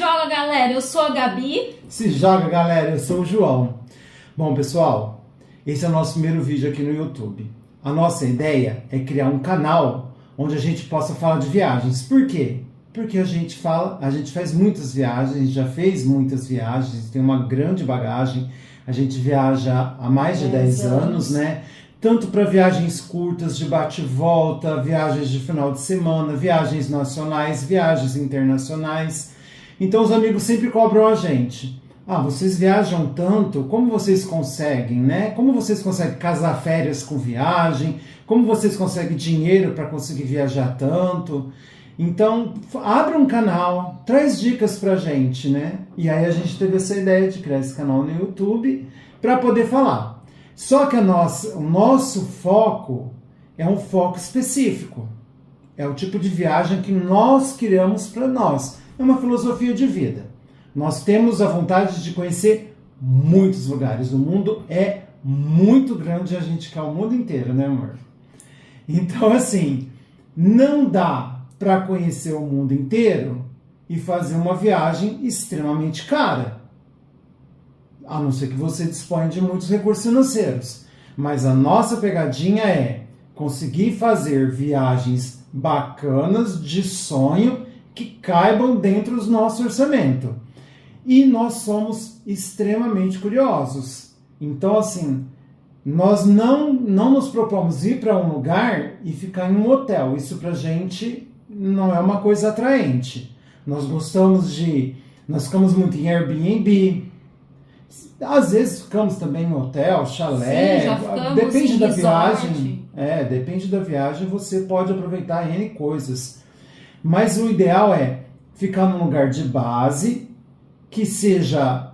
joga, galera, eu sou a Gabi. Se joga, galera, eu sou o João. Bom, pessoal, esse é o nosso primeiro vídeo aqui no YouTube. A nossa ideia é criar um canal onde a gente possa falar de viagens. Por quê? Porque a gente faz muitas viagens, a gente já fez muitas viagens, tem uma grande bagagem. A gente viaja há mais de 10 anos, né? Tanto para viagens curtas de bate e volta, viagens de final de semana, viagens nacionais, viagens internacionais. Então os amigos sempre cobram a gente. Ah, vocês viajam tanto, como vocês conseguem, né? Como vocês conseguem casar férias com viagem? Como vocês conseguem dinheiro para conseguir viajar tanto? Então, abre um canal, traz dicas pra gente, né? E aí a gente teve essa ideia de criar esse canal no YouTube para poder falar. Só que o nosso foco é um foco específico. É o tipo de viagem que nós criamos para nós. É uma filosofia de vida. Nós temos a vontade de conhecer muitos lugares. O mundo é muito grande, a gente quer o mundo inteiro, né, amor? Então, assim, não dá para conhecer o mundo inteiro e fazer uma viagem extremamente cara. A não ser que você disponha de muitos recursos financeiros. Mas a nossa pegadinha é conseguir fazer viagens bacanas, de sonho, que caibam dentro do nosso orçamento. E nós somos extremamente curiosos. Então, assim, nós não nos propomos ir para um lugar e ficar em um hotel. Isso pra gente não é uma coisa atraente. Nós ficamos muito em Airbnb. Às vezes ficamos também em hotel, chalé. Sim, já ficamos depende em da resort. viagem. Depende da viagem, você pode aproveitar N coisas. Mas o ideal é ficar num lugar de base, que seja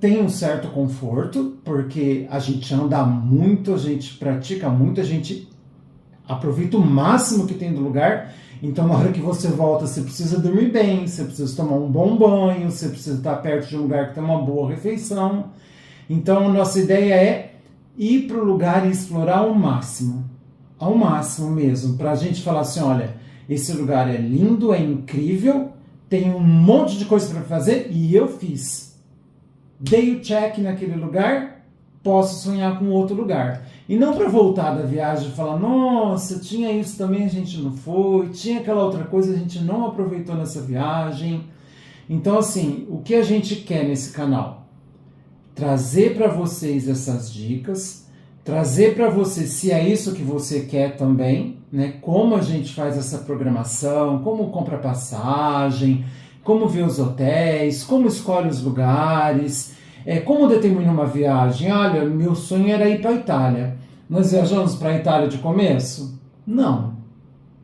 tenha um certo conforto, porque a gente anda muito, a gente pratica muito, a gente aproveita o máximo que tem do lugar. Então, na hora que você volta, você precisa dormir bem, você precisa tomar um bom banho, você precisa estar perto de um lugar que tem uma boa refeição. Então, a nossa ideia é ir para o lugar e explorar ao máximo mesmo, para a gente falar assim, olha, esse lugar é lindo, é incrível, tem um monte de coisa para fazer e eu fiz. Dei o check naquele lugar, posso sonhar com outro lugar. E não para voltar da viagem e falar, nossa, tinha isso também, a gente não foi, tinha aquela outra coisa, a gente não aproveitou nessa viagem. Então, assim, o que a gente quer nesse canal? Trazer para vocês essas dicas, trazer para você, se é isso que você quer também, né? Como a gente faz essa programação, como compra passagem, como vê os hotéis, como escolhe os lugares, como determina uma viagem. Olha, meu sonho era ir para a Itália. Nós viajamos para a Itália de começo? Não.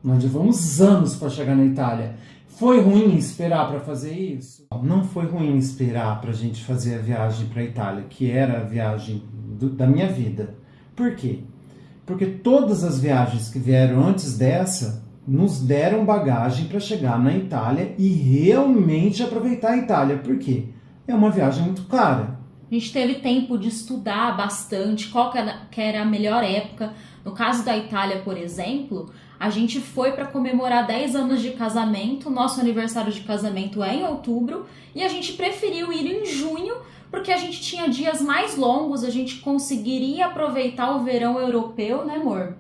Nós levamos anos para chegar na Itália. Foi ruim esperar para fazer isso? Não foi ruim esperar para a gente fazer a viagem para a Itália, que era a viagem da minha vida. Por quê? Porque todas as viagens que vieram antes dessa nos deram bagagem para chegar na Itália e realmente aproveitar a Itália. Por quê? É uma viagem muito cara. A gente teve tempo de estudar bastante qual que era a melhor época. No caso da Itália, por exemplo, a gente foi para comemorar 10 anos de casamento. Nosso aniversário de casamento é em outubro e a gente preferiu ir em junho porque a gente tinha dias mais longos, a gente conseguiria aproveitar o verão europeu, né, amor?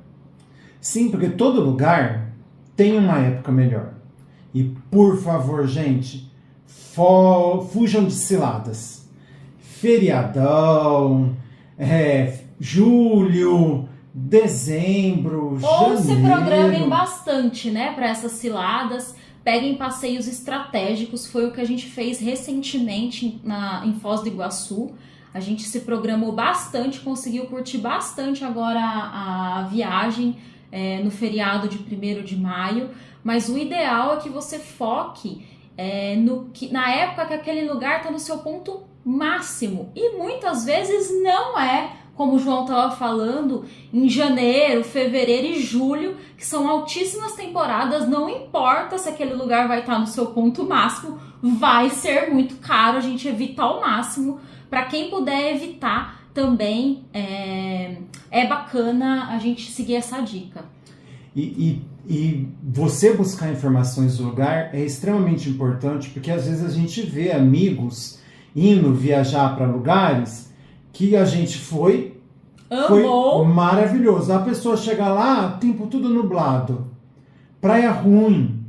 Sim, porque todo lugar tem uma época melhor. E, por favor, gente, fujam de ciladas. Feriadão, julho, dezembro, Ou janeiro. se programem bastante, né, para essas ciladas. Peguem passeios estratégicos, foi o que a gente fez recentemente em Foz do Iguaçu. A gente se programou bastante, conseguiu curtir bastante agora a viagem no feriado de 1º de maio. Mas o ideal é que você foque na época que aquele lugar está no seu ponto máximo. E muitas vezes não é, como o João estava falando, em janeiro, fevereiro e julho, que são altíssimas temporadas, não importa se aquele lugar vai estar no seu ponto máximo, vai ser muito caro, a gente evita ao máximo. Para quem puder evitar também, é bacana a gente seguir essa dica. E E você buscar informações do lugar é extremamente importante, porque às vezes a gente vê amigos indo viajar para lugares que a gente foi maravilhoso. A pessoa chega lá, tempo tudo nublado, praia ruim,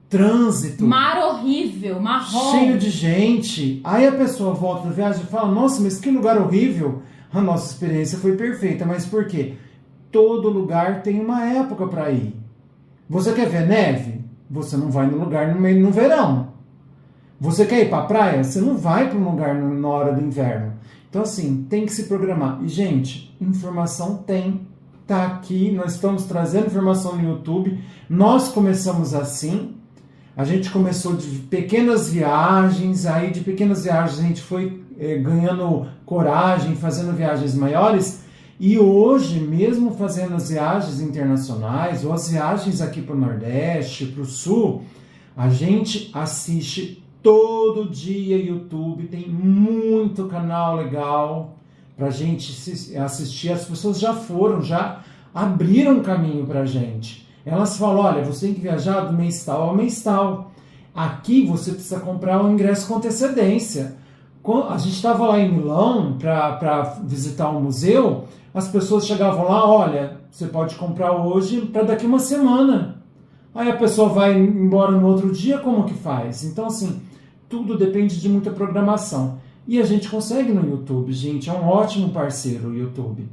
trânsito, mar horrível, marrom, cheio de gente. Aí a pessoa volta da viagem e fala, nossa, mas que lugar horrível. A nossa experiência foi perfeita, mas por quê? Todo lugar tem uma época para ir. Você quer ver neve? Você não vai no lugar no verão. Você quer ir para a praia? Você não vai para um lugar na hora do inverno. Então, assim, tem que se programar. E, gente, informação tem. Tá aqui, nós estamos trazendo informação no YouTube. Nós começamos assim. A gente começou de pequenas viagens. Aí, de pequenas viagens, a gente foi ganhando coragem, fazendo viagens maiores. E hoje, mesmo fazendo as viagens internacionais ou as viagens aqui para o Nordeste, para o Sul, a gente assiste todo dia YouTube, tem muito canal legal para a gente assistir. As pessoas já abriram caminho para a gente. Elas falam, olha, você tem que viajar do mês tal ao mês tal. Aqui você precisa comprar um ingresso com antecedência. A gente estava lá em Milão para visitar um museu, as pessoas chegavam lá, olha, você pode comprar hoje para daqui uma semana. Aí a pessoa vai embora no outro dia, como que faz? Então, assim, tudo depende de muita programação. E a gente consegue no YouTube, gente, é um ótimo parceiro o YouTube.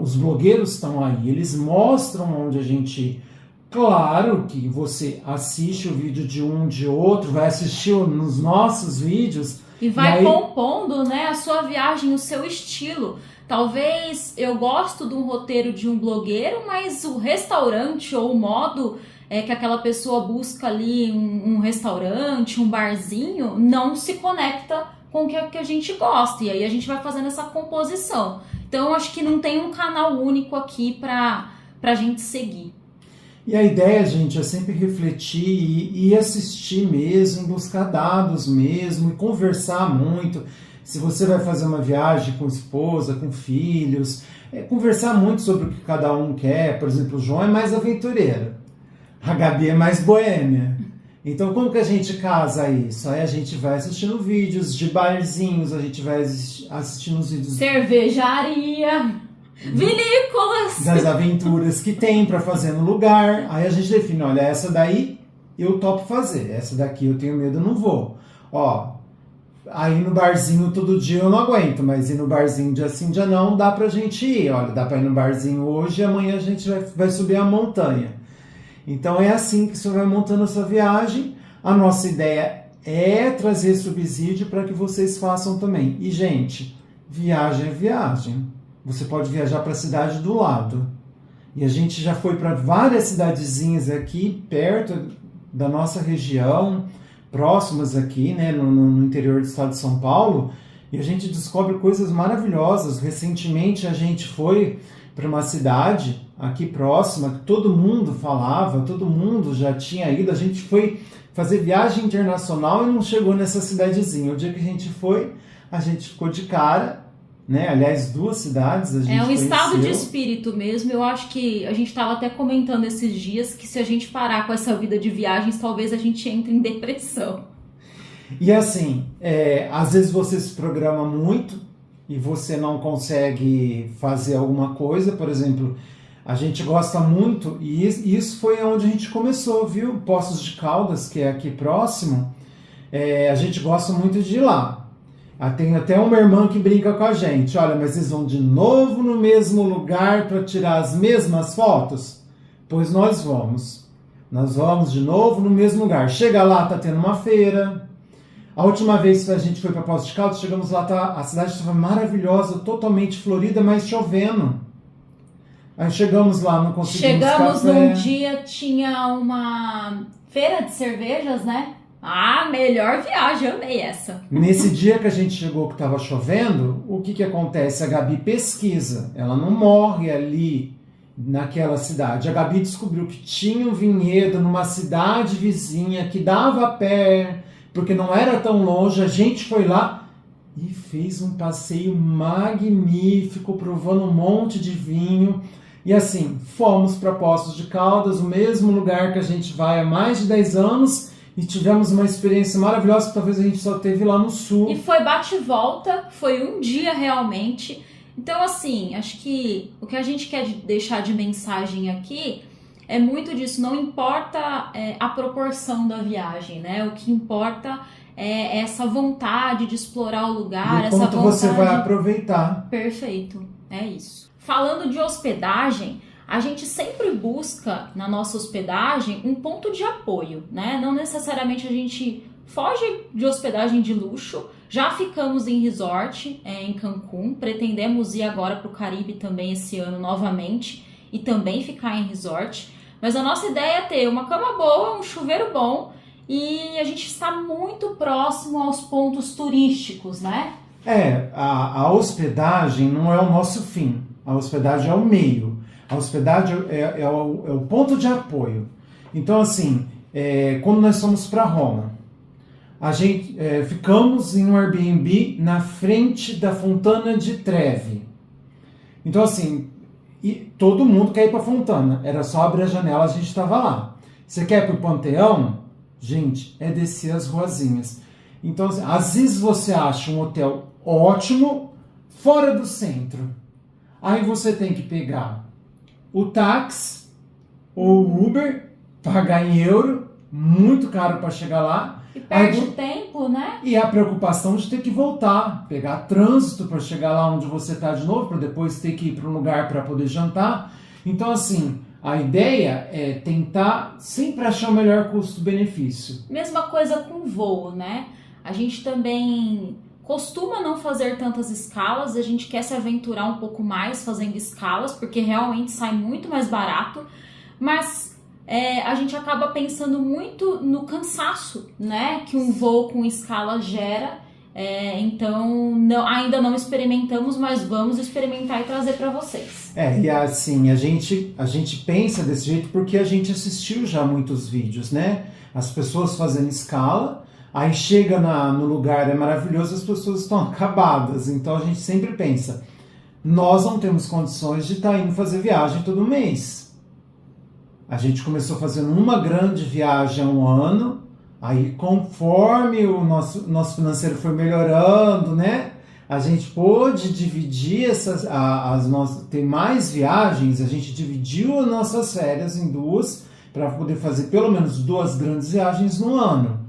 Os blogueiros estão aí, eles mostram onde a gente... Claro que você assiste o vídeo de um, de outro, vai assistir nos nossos vídeos... E vai compondo, né, a sua viagem, o seu estilo. Talvez eu gosto de um roteiro de um blogueiro, mas o restaurante ou o modo que aquela pessoa busca ali um restaurante, um barzinho, não se conecta com o que a gente gosta. E aí a gente vai fazendo essa composição. Então eu acho que não tem um canal único aqui pra gente seguir. E a ideia, gente, é sempre refletir e assistir mesmo, buscar dados mesmo, e conversar muito. Se você vai fazer uma viagem com esposa, com filhos, conversar muito sobre o que cada um quer. Por exemplo, o João é mais aventureiro, a Gabi é mais boêmia. Então, como que a gente casa isso? Aí a gente vai assistindo vídeos de barzinhos, a gente vai assistindo os vídeos... Cervejaria... vinícolas, das aventuras que tem para fazer no lugar. Aí a gente define, olha, essa daí eu topo fazer, essa daqui eu tenho medo, eu não vou. Ó, aí no barzinho todo dia eu não aguento, mas ir no barzinho dia sim, dia não, dá pra gente ir. Olha, dá pra ir no barzinho hoje e amanhã a gente vai subir a montanha. Então é assim que você vai montando a sua viagem. A nossa ideia é trazer subsídio para que vocês façam também. E, gente, viagem é viagem. Você pode viajar para a cidade do lado. E a gente já foi para várias cidadezinhas aqui, perto da nossa região, próximas aqui, né, no interior do estado de São Paulo, e a gente descobre coisas maravilhosas. Recentemente a gente foi para uma cidade aqui próxima, que todo mundo falava, todo mundo já tinha ido. A gente foi fazer viagem internacional e não chegou nessa cidadezinha. O dia que a gente foi, a gente ficou de cara, né? Aliás, 2 cidades a gente É um conheceu. estado de espírito mesmo. Eu acho que a gente estava até comentando esses dias que se a gente parar com essa vida de viagens, talvez a gente entre em depressão. E assim, às vezes você se programa muito e você não consegue fazer alguma coisa. Por exemplo, a gente gosta muito, e isso foi onde a gente começou, viu? Poços de Caldas, que é aqui próximo, a gente gosta muito de ir lá. Tem até uma irmã que brinca com a gente. Olha, mas eles vão de novo no mesmo lugar para tirar as mesmas fotos? Pois nós vamos. Nós vamos de novo no mesmo lugar. Chega lá, tá tendo uma feira. A última vez que a gente foi para Poços de Caldas, chegamos lá, a cidade estava maravilhosa, totalmente florida, mas chovendo. Aí chegamos lá, não conseguimos Chegamos café. num dia, tinha uma feira de cervejas, né? Ah, melhor viagem, amei essa. Nesse dia que a gente chegou que estava chovendo, o que acontece? A Gabi pesquisa, ela não morre ali naquela cidade. A Gabi descobriu que tinha um vinhedo numa cidade vizinha que dava a pé, porque não era tão longe. A gente foi lá e fez um passeio magnífico, provando um monte de vinho. E assim, fomos para Poços de Caldas, o mesmo lugar que a gente vai há mais de 10 anos, e tivemos uma experiência maravilhosa que talvez a gente só teve lá no sul. E foi bate e volta, foi um dia realmente. Então, assim, acho que o que a gente quer deixar de mensagem aqui é muito disso. Não importa a proporção da viagem, né? O que importa é essa vontade de explorar o lugar, essa quanto vontade... você vai aproveitar. Perfeito, é isso. Falando de hospedagem, a gente sempre busca na nossa hospedagem um ponto de apoio, né? Não necessariamente a gente foge de hospedagem de luxo. Já ficamos em resort em Cancún, pretendemos ir agora para o Caribe também esse ano novamente e também ficar em resort. Mas a nossa ideia é ter uma cama boa, um chuveiro bom e a gente está muito próximo aos pontos turísticos, né? A hospedagem não é o nosso fim, a hospedagem é o meio. A hospedagem é o ponto de apoio. Então, assim, quando nós fomos para Roma, a gente ficamos em um Airbnb na frente da Fontana di Trevi. Então, assim, todo mundo quer ir para a Fontana. Era só abrir a janela, a gente estava lá. Você quer ir para o Panteão? Gente, é descer as ruazinhas. Então, assim, às vezes você acha um hotel ótimo fora do centro. Aí você tem que pegar o táxi ou o Uber, pagar em euro, muito caro para chegar lá. E perde tempo, né? E a preocupação de ter que voltar, pegar trânsito para chegar lá onde você está de novo, para depois ter que ir para um lugar para poder jantar. Então, assim, a ideia é tentar sempre achar o melhor custo-benefício. Mesma coisa com voo, né? A gente também costuma não fazer tantas escalas, a gente quer se aventurar um pouco mais fazendo escalas, porque realmente sai muito mais barato, mas a gente acaba pensando muito no cansaço, né, que um voo com escala gera. Então ainda não experimentamos, mas vamos experimentar e trazer para vocês. E assim, a gente pensa desse jeito porque a gente assistiu já muitos vídeos, né? As pessoas fazendo escala, aí chega no lugar, é maravilhoso, as pessoas estão acabadas. Então a gente sempre pensa, nós não temos condições de estar indo fazer viagem todo mês. A gente começou fazendo uma grande viagem há um ano, aí conforme o nosso financeiro foi melhorando, né? A gente pôde dividir tem mais viagens, a gente dividiu as nossas férias em duas, para poder fazer pelo menos 2 grandes viagens no ano.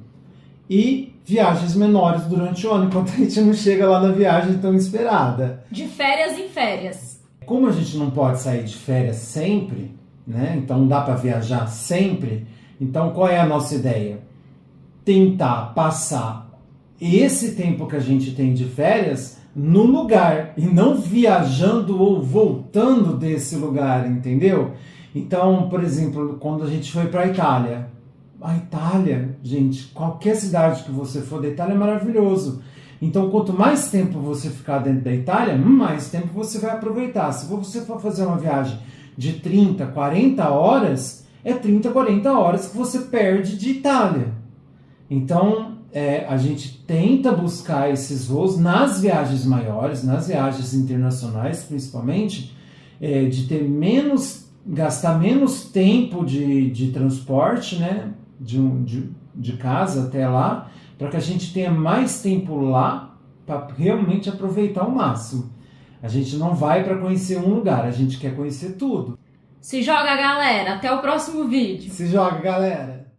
E viagens menores durante o ano, enquanto a gente não chega lá na viagem tão esperada. De férias em férias. Como a gente não pode sair de férias sempre, né? Então não dá para viajar sempre. Então qual é a nossa ideia? Tentar passar esse tempo que a gente tem de férias no lugar e não viajando ou voltando desse lugar, entendeu? Então, por exemplo, quando a gente foi para a Itália, gente, qualquer cidade que você for da Itália é maravilhoso. Então, quanto mais tempo você ficar dentro da Itália, mais tempo você vai aproveitar. Se você for fazer uma viagem de 30, 40 horas, é 30, 40 horas que você perde de Itália. Então, a gente tenta buscar esses voos nas viagens maiores, nas viagens internacionais principalmente, gastar menos tempo de transporte, né? De casa até lá, para que a gente tenha mais tempo lá para realmente aproveitar ao máximo. A gente não vai para conhecer um lugar, a gente quer conhecer tudo. Se joga, galera! Até o próximo vídeo! Se joga, galera!